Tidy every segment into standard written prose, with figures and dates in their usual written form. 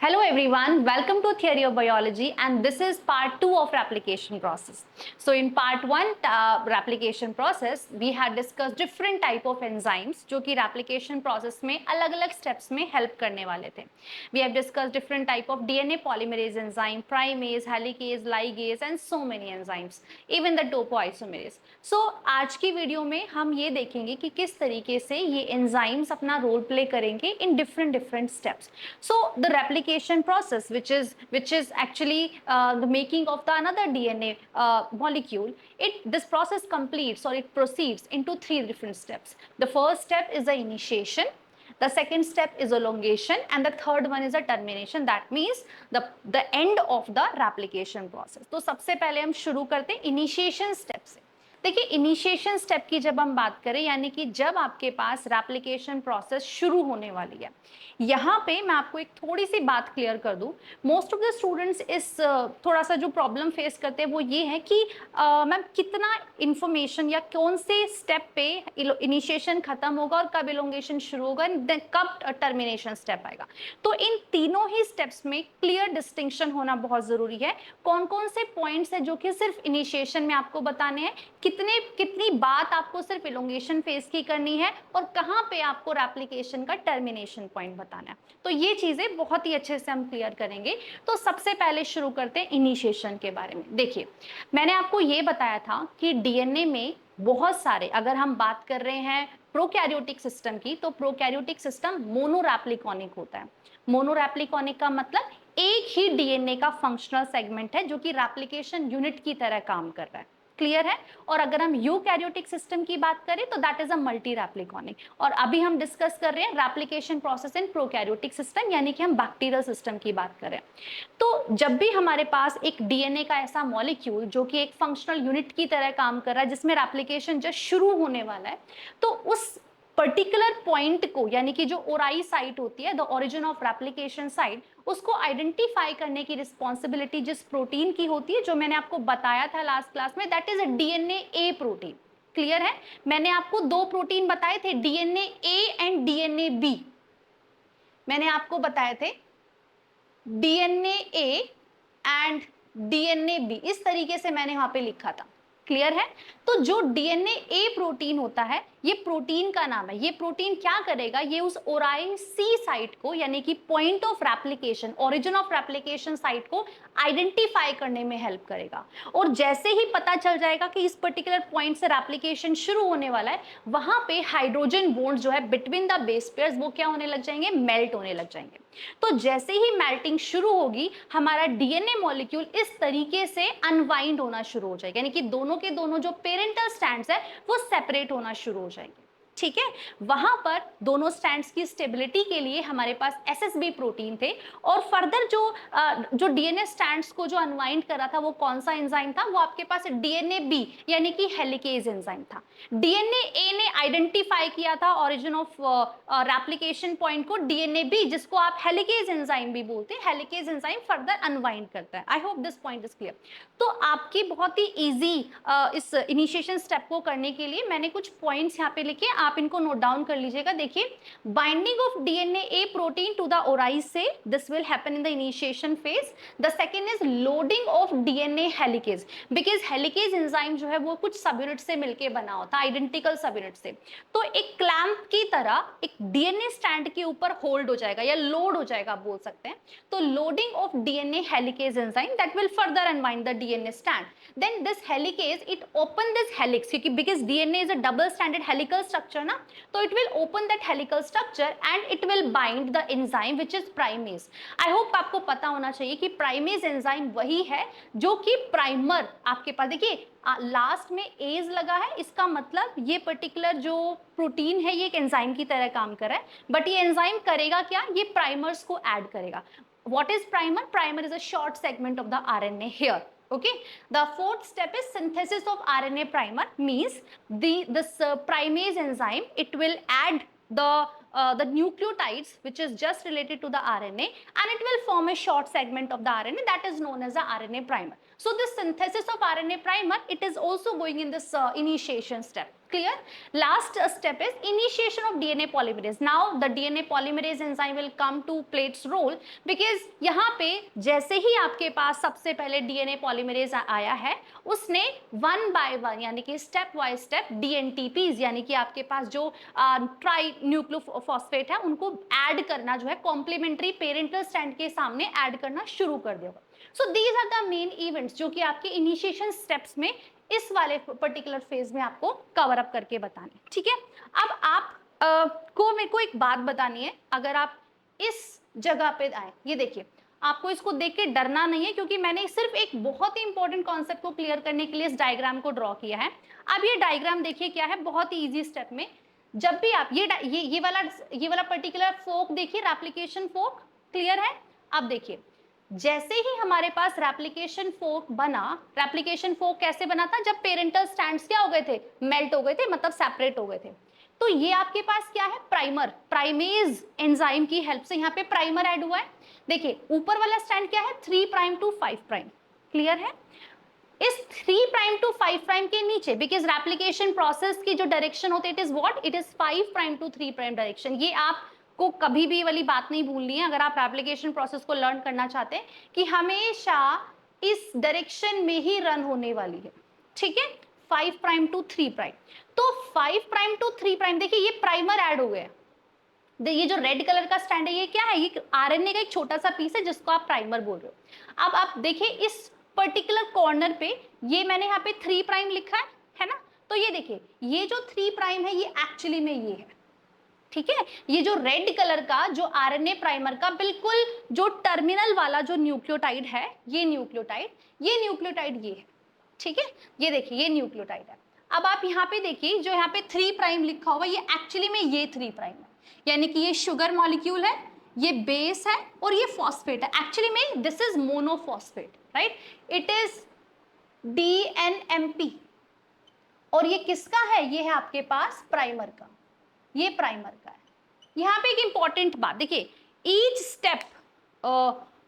Hello everyone, welcome to Theory of Biology and this is part 2 of replication process. So in part 1 replication process we had discussed different type of enzymes जो कि replication process में अलग-अलग steps में help करने वाले थे. We have discussed different type of DNA polymerase enzyme, primase, helicase, ligase and so many enzymes, even the topoisomerase. So आज की वीडियो में हम ये देखेंगे कि किस तरीके से ये enzymes अपना रोल प्ले करेंगे in different steps. So the replication process, which is actually the making of the another DNA molecule, this process completes or it proceeds into 3 different steps. The first step is the initiation. The second step is elongation and the third one is a termination. That means the end of the replication process. तो सबसे पहले हम शुरू करते हैं initiation step से. देखिए initiation step की जब हम बात करें यानी कि जब आपके पास रेप्लिकेशन प्रोसेस शुरू होने वाली है, यहाँ पे मैं आपको एक थोड़ी सी बात क्लियर कर दूं. मोस्ट ऑफ द स्टूडेंट्स इस थोड़ा सा जो प्रॉब्लम फेस करते हैं वो ये है कि मैम कितना इंफॉर्मेशन या कौन से स्टेप पे इनिशिएशन खत्म होगा और कब इलोंगेशन शुरू होगा, कब टर्मिनेशन स्टेप आएगा. तो इन तीनों ही स्टेप्स में क्लियर डिस्टिंक्शन होना बहुत जरूरी है. कौन कौन से पॉइंट्स है जो कि सिर्फ इनिशिएशन में आपको बताने हैं, कितनी बात आपको सिर्फ इलोंगेशन फेज की करनी है और कहां पे आपको रेप्लिकेशन का टर्मिनेशन पॉइंट बताना है. तो ये चीजें बहुत ही अच्छे से हम क्लियर करेंगे. तो सबसे पहले शुरू करते हैं इनिशिएशन के बारे में. देखिए मैंने आपको ये बताया था कि डीएनए में बहुत सारे, अगर हम बात कर रहे हैं प्रोकैरियोटिक सिस्टम की, तो प्रोकैरियोटिक सिस्टम मोनोरेप्लिकॉनिक होता है. मोनोरेप्लिकॉनिक का मतलब एक ही डीएनए का फंक्शनल सेगमेंट है जो कि रेप्लिकेशन यूनिट की तरह काम कर रहा है. क्लियर है. और अगर हम यूकैरियोटिक सिस्टम की बात करें तो दैट इज अ मल्टी रेप्लिकॉनिक. और अभी हम डिस्कस कर रहे हैं replication process in prokaryotic system यानी कि हम बैक्टीरियल सिस्टम की बात करें. तो जब भी हमारे पास एक डीएनए का ऐसा मॉलिक्यूल जो कि एक फंक्शनल यूनिट की तरह काम कर रहा है जिसमें रेप्लिकेशन जस्ट शुरू होने वाला है, तो उस पर्टिकुलर पॉइंट को यानी कि जो ओराई साइट होती है, the origin of replication site, उसको आइडेंटिफाई करने की रिस्पॉन्सिबिलिटी जिस प्रोटीन की होती है, जो मैंने आपको बताया था लास्ट क्लास में, that is a DNA A protein. Clear है. मैंने आपको 2 प्रोटीन बताए थे, DNA A and DNA B. मैंने आपको बताए थे DNA A and DNA B, इस तरीके से मैंने वहां पे लिखा था. क्लियर है. तो जो डीएनए ए प्रोटीन होता है, ये प्रोटीन का नाम है. ये प्रोटीन क्या करेगा, ये उस ओराई सी साइट को यानी कि point of replication, origin of replication site को आइडेंटिफाई करने में हेल्प करेगा. और जैसे ही पता चल जाएगा कि इस पर्टिकुलर पॉइंट से रेप्लिकेशन शुरू होने वाला है, वहां पे हाइड्रोजन बॉन्ड जो है बिटवीन द बेस पेयर्स, वो क्या होने लग जाएंगे, मेल्ट होने लग जाएंगे. तो जैसे ही मेल्टिंग शुरू होगी, हमारा डीएनए मॉलिक्यूल इस तरीके से अनवाइंड होना शुरू हो जाएगा, यानी कि दोनों के दोनों जो पेरेंटल स्ट्रैंड्स है वो सेपरेट होना शुरू हो जाएंगे. ठीक है. वहां पर दोनों स्ट्रैंड्स की स्टेबिलिटी के लिए हमारे पास एसएसबी प्रोटीन थे. और फर्दर जो डीएनए स्ट्रैंड्स को जो अनवाइंड कर रहा था वो कौन सा एंजाइम था, वो आपके पास डीएनए बी यानी कि हेलिकेज एंजाइम था. डीएनए ए ने आइडेंटिफाई किया था ओरिजिन ऑफ रेप्लिकेशन पॉइंट को, डीएनए बी जिसको आप हेलिकेज एंजाइम भी बोलते हैं, हेलिकेज एंजाइम फर्दर अनवाइंड करता है. आई hope this point is clear. तो आपकी बहुत ही इजी इस इनिशिएशन स्टेप को करने के लिए मैंने कुछ पॉइंट्स यहाँ पे लिखे, आप इनको नोट डाउन कर लीजिएगा. देखिए, binding of DNA A protein to the ori से, this will happen in the initiation phase. The second is loading of DNA helicase, because helicase enzyme जो है वो कुछ सब यूनिट से मिलकर बना होता है, आइडेंटिकल सब यूनिट से. तो एक क्लैंप की तरह एक डीएनए स्टैंड के ऊपर होल्ड हो जाएगा या लोड हो जाएगा, आप बोल सकते हैं. तो loading of DNA helicase enzyme that will further unwind the DNA stand. Then this helicase it open this helix, क्योंकि because DNA is a double standard helical structure ना, तो it will open that helical structure and it will bind the enzyme which is primase. I hope आपको पता होना चाहिए कि primase enzyme वही है जो कि प्राइमर आपके पास, देखिए लास्ट में एज लगा है, इसका मतलब ये पर्टिकुलर जो प्रोटीन है ये एक एंजाइम की तरह काम कर रहा है. बट ये एंजाइम करेगा क्या, ये प्राइमर्स को ऐड करेगा. What is primer? Primer is a short segment of the RNA here. Okay. The fourth step is synthesis of RNA primer, means this primase enzyme, it will add the nucleotides which is just related to the RNA and it will form a short segment of the RNA that is known as the RNA primer. So this synthesis of RNA primer, it is also going in this initiation step. Clear? Last step is initiation of DNA polymerase. Now the DNA polymerase enzyme will come to play its role because यहाँ पे जैसे ही आपके पास सबसे पहले DNA polymerase आया है, उसने one by one यानी कि स्टेप बाय स्टेप DNTPs यानी कि आपके पास जो ट्राई न्यूक्लियोफॉस्फेट है उनको ऐड करना जो है कॉम्प्लीमेंट्री पेरेंटल स्ट्रैंड के सामने ऐड करना शुरू कर दिया। So these are the main events जो कि आपके इनिशिएशन स्टेप्स में इस वाले पर्टिकुलर फेज में आपको कवर अप करके बताने। ठीक है, अब आप को मेरे को एक बात बतानी है। अगर आप इस जगह पे आए, ये देखिए, आपको इसको देख के डरना नहीं है क्योंकि मैंने सिर्फ एक बहुत ही इंपॉर्टेंट कॉन्सेप्ट को क्लियर करने के लिए इस डायग्राम को ड्रॉ किया है। अब ये डायग्राम देखिए क्या है, बहुत ही इजी स्टेप में जब भी आप ये वाला पर्टिकुलर फोक देखिए, रेप्लिकेशन फोक, क्लियर है। अब देखिए जैसे ही हमारे पास रेप्लिकेशन फोक बना, रेप्लिकेशन फोक कैसे बना था, जब पेरेंटल स्ट्रैंड्स क्या हो गए थे, मेल्ट हो गए थे, मतलब सेपरेट हो गए थे। तो ये आपके पास क्या है, प्राइमर, प्राइमेज एंजाइम की हेल्प से यहाँ पे प्राइमर ऐड हुआ है। देखिए ऊपर वाला स्ट्रैंड क्या है, 3 प्राइम टू 5 प्राइम, क्लियर है। इस 3 प्राइम टू 5 प्राइम के नीचे, बिकॉज रेप्लिकेशन प्रोसेस की जो डायरेक्शन होती है, it is what, it is 5 prime to 3 prime direction. ये आपको कभी भी वाली बात नहीं भूलनी है अगर आप रेप्लिकेशन प्रोसेस को लर्न करना चाहते हैं कि हमेशा इस डायरेक्शन में ही रन होने वाली है। ठीक है, 5 प्राइम टू 3 प्राइम। तो 5 प्राइम टू 3 प्राइम, देखिए ये प्राइमर ऐड हो गया। ये जो रेड कलर का स्टैंड है ये क्या है, ये आरएनए का एक छोटा सा पीस है जिसको आप प्राइमर बोल रहे हो। अब आप देखिए इस पर्टिकुलर कॉर्नर पे ये मैंने यहाँ पे 3 प्राइम लिखा है ना। तो ये देखिए ये जो 3 प्राइम है ये एक्चुअली में ये है। ठीक है, ये जो रेड कलर का जो आरएनए प्राइमर का बिल्कुल जो टर्मिनल वाला जो न्यूक्लियोटाइड है, ये न्यूक्लियोटाइड ये है। ठीक है, ये देखिए ये न्यूक्लियोटाइड है। अब आप यहाँ पे देखिए जो यहाँ पे 3 प्राइम लिखा हुआ ये एक्चुअली में ये 3 प्राइम है, यानी कि ये शुगर मॉलिक्यूल है, ये बेस है और ये फॉस्फेट है। एक्चुअली में this is monophosphate, right, it is DNMP। और ये किसका है, ये है आपके पास प्राइमर का, ये प्राइमर का है। यहाँ पे एक इंपॉर्टेंट बात देखिए, each step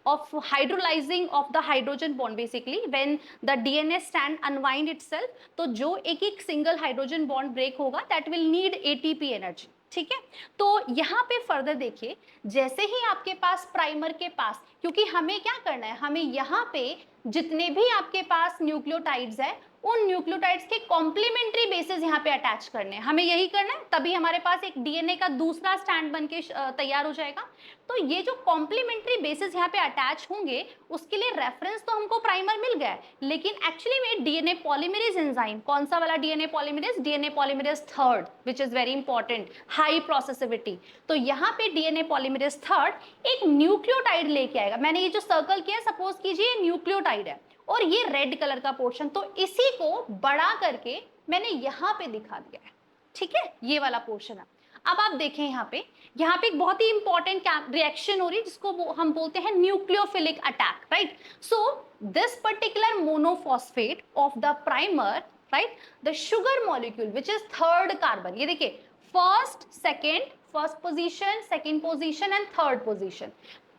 of hydrolyzing of the hydrogen bond basically when the DNA strand unwind itself, तो जो एक एक सिंगल हाइड्रोजन बॉन्ड ब्रेक होगा that will need ATP energy. ठीक है, तो यहाँ पे फर्दर देखिए जैसे ही आपके पास प्राइमर के पास, क्योंकि हमें क्या करना है, हमें यहाँ पे जितने भी आपके पास न्यूक्लियोटाइड्स है उन न्यूक्लियोटाइड्स के कॉम्प्लीमेंट्री बेसिस यहाँ पे अटैच करने हैं, हमें यही करना है, तभी हमारे पास एक डीएनए का दूसरा स्टैंड बनके तैयार हो जाएगा। तो ये जो कॉम्प्लीमेंट्री बेसिस यहाँ पे अटैच होंगे उसके लिए रेफरेंस तो हमको प्राइमर मिल गया है, लेकिन एक्चुअली में डीएनए पॉलीमरेज एंजाइम, कौन सा वाला DNA polymerase third, which is very important, high processivity. तो यहाँ पे डीएनए पॉलीमरेज थर्ड एक न्यूक्लियोटाइड लेके आएगा। मैंने ये जो सर्कल किया, सपोज कीजिए न्यूक्लियोटाइड है और ये रेड कलर का पोर्शन, तो इसी को बड़ा करके मैंने यहाँ पे दिखा दिया है। ठीक है, ये वाला पोर्शन है। अब आप देखें यहाँ पे एक बहुत ही इंपॉर्टेंट रिएक्शन हो रही है जिसको हम बोलते हैं nucleophilic attack, right. So this particular monophosphate of the primer, right, the sugar molecule which is third carbon, ये देखिए first position, second position and third position.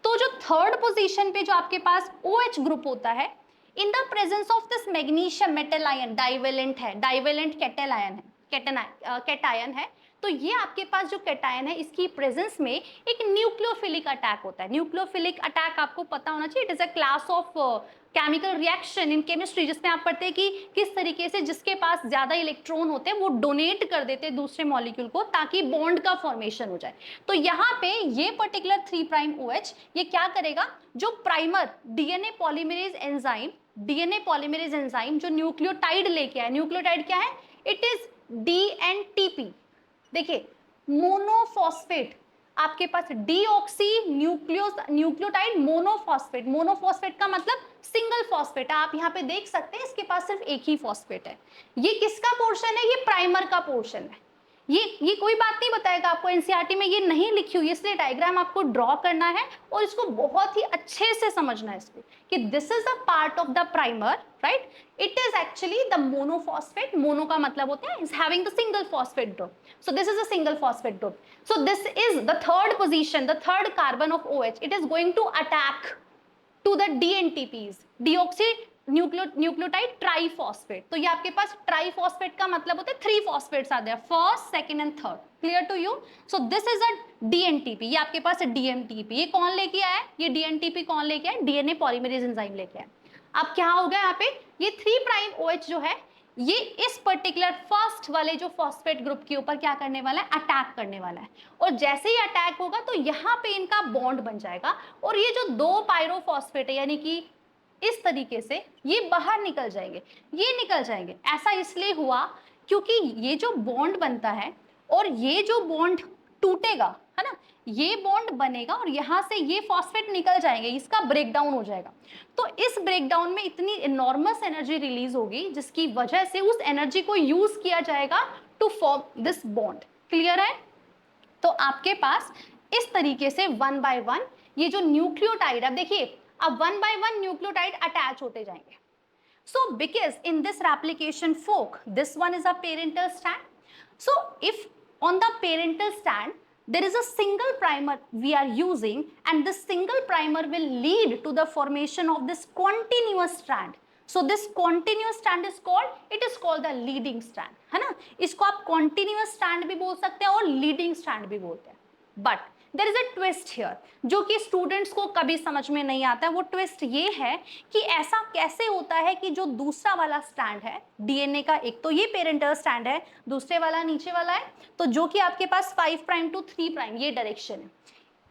तो जो थर्ड पोजीशन पे जो आपके पास OH ग्रुप होता है, in the presence of this magnesium metal ion, divalent है, डाइवेलेंट कैटायन है, तो ये आपके पास जो कैटायन है इसकी प्रेजेंस में एक न्यूक्लियोफिलिक अटैक होता है। न्यूक्लियोफिलिक अटैक आपको पता होना चाहिए, it is a class of chemical reaction in chemistry जिसमें आप पढ़ते हैं कि किस तरीके से जिसके पास ज्यादा इलेक्ट्रॉन होते हैं वो डोनेट कर देते हैं दूसरे मॉलिक्यूल को ताकि बॉन्ड का फॉर्मेशन हो जाए। तो यहाँ पे ये पर्टिकुलर 3 प्राइम OH ये क्या करेगा, जो प्राइमर डीएनए पॉलीमरेज एंजाइम जो न्यूक्लियोटाइड लेके आया, न्यूक्लियोटाइड क्या है, इट इज DNTP। देखिए मोनोफॉस्फेट, आपके पास डीऑक्सी न्यूक्लियोटाइड मोनोफॉस्फेट का मतलब सिंगल फॉस्फेट। आप यहाँ पे देख सकते हैं इसके पास सिर्फ एक ही फॉस्फेट है। ये किसका पोर्शन है, ये प्राइमर का पोर्शन है। ये कोई बात नहीं बताएगा आपको, एनसीईआरटी में ये नहीं लिखी हुई, इसलिए डायग्राम आपको ड्रॉ करना है और इसको बहुत ही अच्छे से समझना है इसको कि this is a part of the primer, right, it is actually the monophosphate. Mono का मतलब होता है is having the single phosphate group, so this is a single phosphate group. So this is the third position, the third carbon of OH, it is going to attack to the DNTPs, nucleotide triphosphate. तो ये आपके पास triphosphate का मतलब होता है 3 phosphates आते हैं, first, second and third. Clear to you? So this is a dNTP. ये आपके पास डीएनटीपी, ये कौन लेके आया? ये डीएनटीपी कौन लेके आया? डीएनए पॉलीमरेज एंजाइम लेके आया। अब क्या हो गया यहाँ पे, ये 3 प्राइम OH जो है ये इस पर्टिकुलर फर्स्ट वाले जो फॉस्फेट ग्रुप के ऊपर क्या करने वाला है? अटैक करने वाला है। और जैसे ही अटैक होगा तो यहाँ पे इनका बॉन्ड बन जाएगा और ये जो 2 पायरोफॉस्फेट है यानी कि इस तरीके से ये बाहर निकल जाएंगे, ये निकल जाएंगे। ऐसा इसलिए हुआ क्योंकि ये जो बॉन्ड बनता है और ये जो बॉन्ड टूटेगा, है ना, ये बॉन्ड बनेगा और यहां से ये फॉस्फेट निकल जाएंगे, इसका ब्रेकडाउन हो जाएगा। तो इस ब्रेकडाउन में इतनी इनॉर्मस एनर्जी रिलीज होगी जिसकी वजह से उस एनर्जी को यूज किया जाएगा to form this bond. Clear है? तो आपके पास इस तरीके से 1 by 1 ये जो न्यूक्लियोटाइड, अब देखिए अब 1 by 1 न्यूक्लियोटाइड अटैच होते जाएंगे। So because in this replication fork, this one is a parental strand. So if on the parental strand there is a single primer we are using, and this single primer will lead to the formation of this continuous strand. So this continuous strand is called, it is called the leading strand, है ना? इसको आप continuous strand भी बोल सकते हैं और leading strand भी बोलते हैं। But there is a twist here, जो कि स्टूडेंट्स को कभी समझ में नहीं आता है। वो ट्विस्ट ये है कि ऐसा कैसे होता है कि जो दूसरा वाला स्टैंड है डीएनए का, एक तो ये पेरेंटल स्टैंड है, दूसरे वाला नीचे वाला है, तो जो कि आपके पास 5 प्राइम टू 3 प्राइम ये डायरेक्शन है,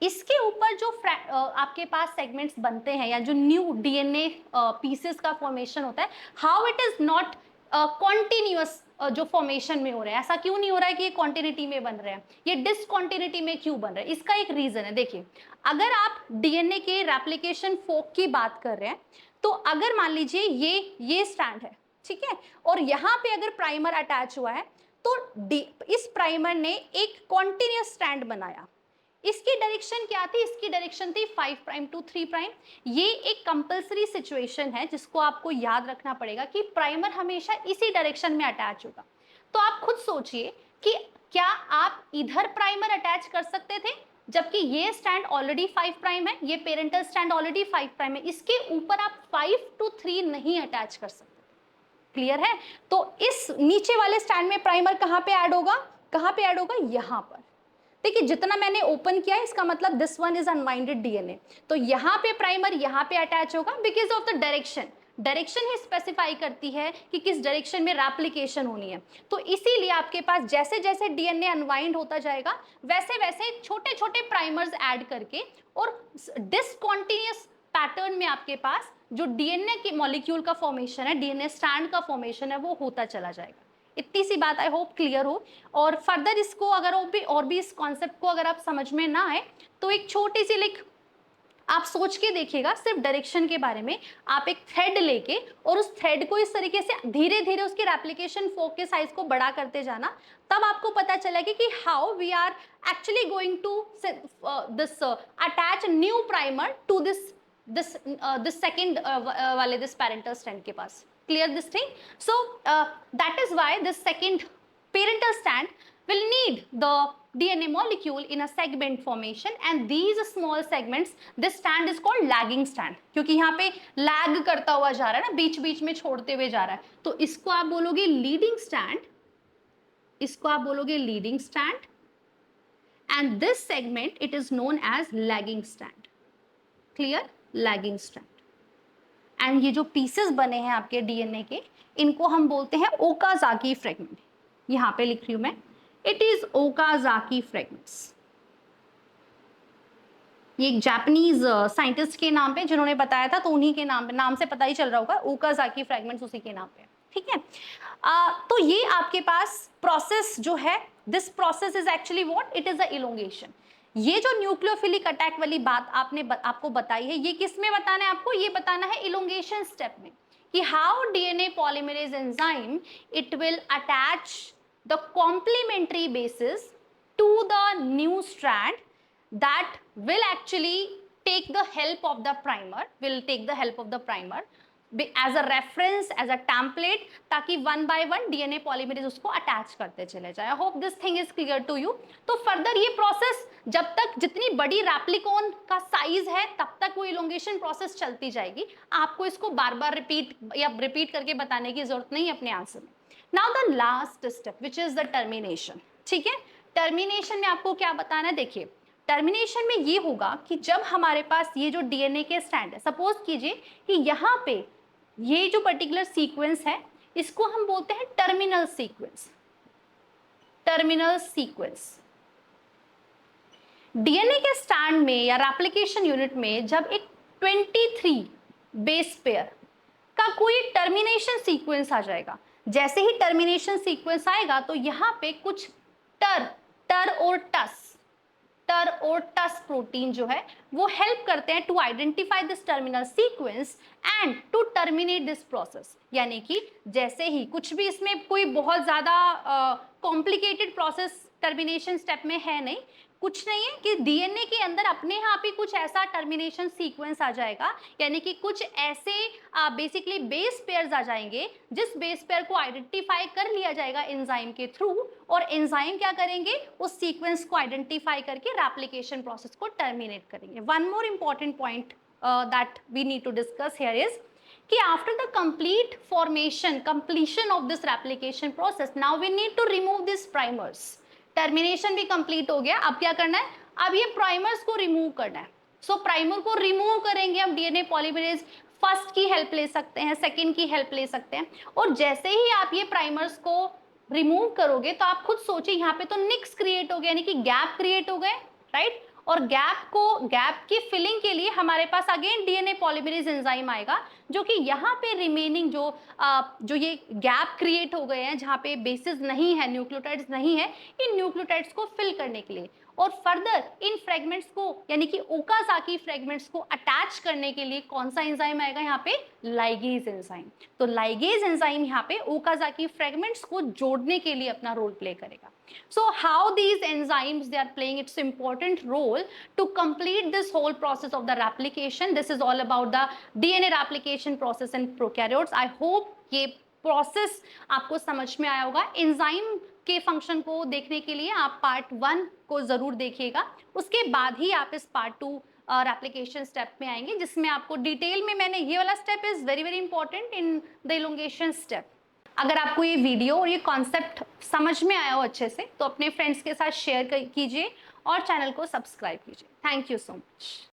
इसके ऊपर जो आपके पास सेगमेंट्स बनते हैं या जो न्यू डीएनए पीसेस का फॉर्मेशन होता है, how it is not continuous जो फॉर्मेशन में हो रहा है। ऐसा क्यों नहीं हो रहा है कि ये कॉन्टिन्यूटी में बन रहे हैं, ये डिसकॉन्टिन्यूटी में क्यों बन रहे हैं? इसका एक रीजन है। देखिए, अगर आप डीएनए के रेप्लिकेशन फोक की बात कर रहे हैं तो अगर मान लीजिए ये स्ट्रैंड है, ठीक है, और यहाँ पे अगर प्राइमर अटैच हुआ है तो इस प्राइमर ने एक कॉन्टिन्यूअस स्ट्रैंड बनाया। इसकी डायरेक्शन क्या थी? इसकी डायरेक्शन थी 5 प्राइम टू 3 प्राइम। ये एक कंपलसरी सिचुएशन है जिसको आपको याद रखना पड़ेगा कि प्राइमर हमेशा इसी डायरेक्शन में अटैच होगा। तो आप खुद सोचिए कि क्या आप इधर प्राइमर अटैच कर सकते थे जबकि ये स्टैंड ऑलरेडी 5 प्राइम है, ये पेरेंटल स्टैंड ऑलरेडी 5 प्राइम है, इसके ऊपर आप 5 to 3 नहीं अटैच कर सकते। क्लियर है? तो इस नीचे वाले स्टैंड में प्राइमर कहां पे ऐड होगा? कहां पे ऐड होगा? यहां पर। देखिए, जितना मैंने ओपन किया है इसका मतलब दिस वन इज अनवाइंडेड डीएनए, तो यहाँ पे प्राइमर यहाँ पे अटैच होगा because of the direction. Direction he specify करती है कि किस डायरेक्शन में रेप्लिकेशन होनी है। तो इसीलिए आपके पास जैसे जैसे डीएनए अनवाइंड होता जाएगा वैसे वैसे छोटे छोटे प्राइमर्स ऐड करके और डिसकॉन्टिन्यूअस पैटर्न में आपके पास जो डीएनए की मॉलिक्यूल का फॉर्मेशन है, डीएनए स्ट्रैंड का फॉर्मेशन है, वो होता चला जाएगा। इतनी सी बात आई होप क्लियर हो। और फर्दर इसको अगर और भी इस कॉन्सेप्ट को अगर आप समझ में ना आए तो एक छोटी सी लाइक आप सोच के देखिएगा, सिर्फ डायरेक्शन के बारे में। आप एक थ्रेड लेके और उस थ्रेड को इस तरीके से धीरे धीरे उसके रेप्लिकेशन फोक के साइज को बड़ा करते जाना, तब आपको पता चलेगा कि how we are actually going to this attach new primer to this second वाले दिस पेरेंटल स्ट्रैंड के पास। Clear this thing? So that is why this second parental strand will need the DNA molecule in a segment formation, and these small segments, this strand is called lagging strand, क्योंकि यहाँ पे lag करता हुआ जा रहा है ना, बीच बीच में छोड़ते हुए जा रहा है, तो इसको आप बोलोगे leading strand, इसको आप बोलोगे leading strand, and this segment it is known as lagging strand. Clear? Lagging strand. And ये जो पीसेस बने हैं आपके डीएनए के, इनको हम बोलते हैं ओकाजाकी फ्रेगमेंट। यहाँ पे लिख रही हूं मैं, इट इज ओकाजाकी फ्रेगमेंट्स। ये एक जापानीज साइंटिस्ट के नाम पे जिन्होंने बताया था, तो उन्हीं के नाम से पता ही चल रहा होगा, ओकाजाकी फ्रेगमेंट्स उसी के नाम पे। ठीक है, तो ये आपके पास प्रोसेस जो है, this process is actually what? It is a elongation. ये जो न्यूक्लियोफिलिक अटैक वाली बात आपको बताई है, ये किस में बताना है आपको? ये बताना है इलोंगेशन स्टेप में, कि how DNA polymerase enzyme it will attach the complementary basis to the new strand that will actually take the help of the primer, as a reference, as a template, ताकि one by one DNA polymerase उसको attach करते चले जाए। I hope this thing is clear to you. तो further ये process जब तक जितनी बड़ी रेप्लिकॉन का साइज है तब तक वो इलोंगेशन प्रोसेस चलती जाएगी। आपको इसको बार बार रिपीट करके बताने की जरूरत नहीं अपने आंसर में। Now the last step which is the termination. ठीक है, टर्मिनेशन में आपको क्या बताना है, देखिए टर्मिनेशन में ये होगा कि जब हमारे पास ये जो डीएनए के स्ट्रैंड है, सपोज कीजिए कि यहाँ पे ये जो पर्टिकुलर सीक्वेंस है इसको हम बोलते हैं terminal sequence. Terminal sequence DNA के स्ट्रैंड में या रेप्लिकेशन यूनिट में जब एक 23 बेस पेयर का कोई टर्मिनेशन सीक्वेंस आ जाएगा, जैसे ही टर्मिनेशन सीक्वेंस आएगा तो यहाँ पे कुछ टर और टस प्रोटीन जो है वो हेल्प करते हैं to identify this terminal sequence and to terminate this process. यानी कि जैसे ही कुछ भी इसमें कोई बहुत ज्यादा कॉम्प्लिकेटेड प्रोसेस टर्मिनेशन स्टेप में है नहीं, कुछ नहीं है कि डीएनए के अंदर अपने आप ही कुछ ऐसा टर्मिनेशन सीक्वेंस आ जाएगा, यानी कि कुछ ऐसे बेसिकली बेस पेयर्स आ जाएंगे जिस बेस पेयर को आइडेंटिफाई कर लिया जाएगा एंजाइम के थ्रू, और एंजाइम क्या करेंगे उस सीक्वेंस को आइडेंटिफाई करके रेप्लिकेशन प्रोसेस को टर्मिनेट करेंगे। One more important point that we need to discuss here is कि after the complete formation completion of this replication process now we need to remove this primers. Termination भी complete हो गया, अब क्या करना है, अब ये प्राइमर्स को रिमूव करना है। सो प्राइमर को रिमूव करेंगे हम डीएनए पॉलीमरेज फर्स्ट की हेल्प ले सकते हैं, सेकंड की हेल्प ले सकते हैं, और जैसे ही आप ये प्राइमर्स को रिमूव करोगे तो आप खुद सोचिए यहाँ पे तो निक्स क्रिएट हो गए, यानी कि गैप क्रिएट हो गए, राइट। और गैप की फिलिंग के लिए हमारे पास अगेन डीएनए पॉलीमरेज एंजाइम आएगा जो कि यहाँ पे रिमेनिंग जो ये गैप क्रिएट हो गए हैं जहाँ पे बेसिस नहीं है, न्यूक्लियोटाइड्स नहीं है, इन न्यूक्लियोटाइड्स को फिल करने के लिए, और फर्दर इन फ्रेगमेंट्स को यानी कि ओकाजाकी फ्रेगमेंट्स को अटैच करने के लिए कौन सा एंजाइम आएगा यहाँ पे, लाइगेज एंजाइम। तो लाइगेज एंजाइम यहाँ पे ओकाजाकी फ्रेगमेंट्स को जोड़ने के लिए अपना रोल प्ले करेगा। So how these enzymes they are playing its important role to complete this whole process of the replication. This is all about the DNA replication process in prokaryotes. I hope ये process आपको समझ में आया होगा। Enzyme के function को देखने के लिए आप पार्ट 1 को जरूर देखिएगा, उसके बाद ही आप इस पार्ट 2 रेप्लिकेशन स्टेप में आएंगे जिसमें आपको डिटेल में मैंने ये वाला step is very very important in the elongation step. अगर आपको ये वीडियो और ये कॉन्सेप्ट समझ में आया हो अच्छे से तो अपने फ्रेंड्स के साथ शेयर कीजिए और चैनल को सब्सक्राइब कीजिए। Thank you so much.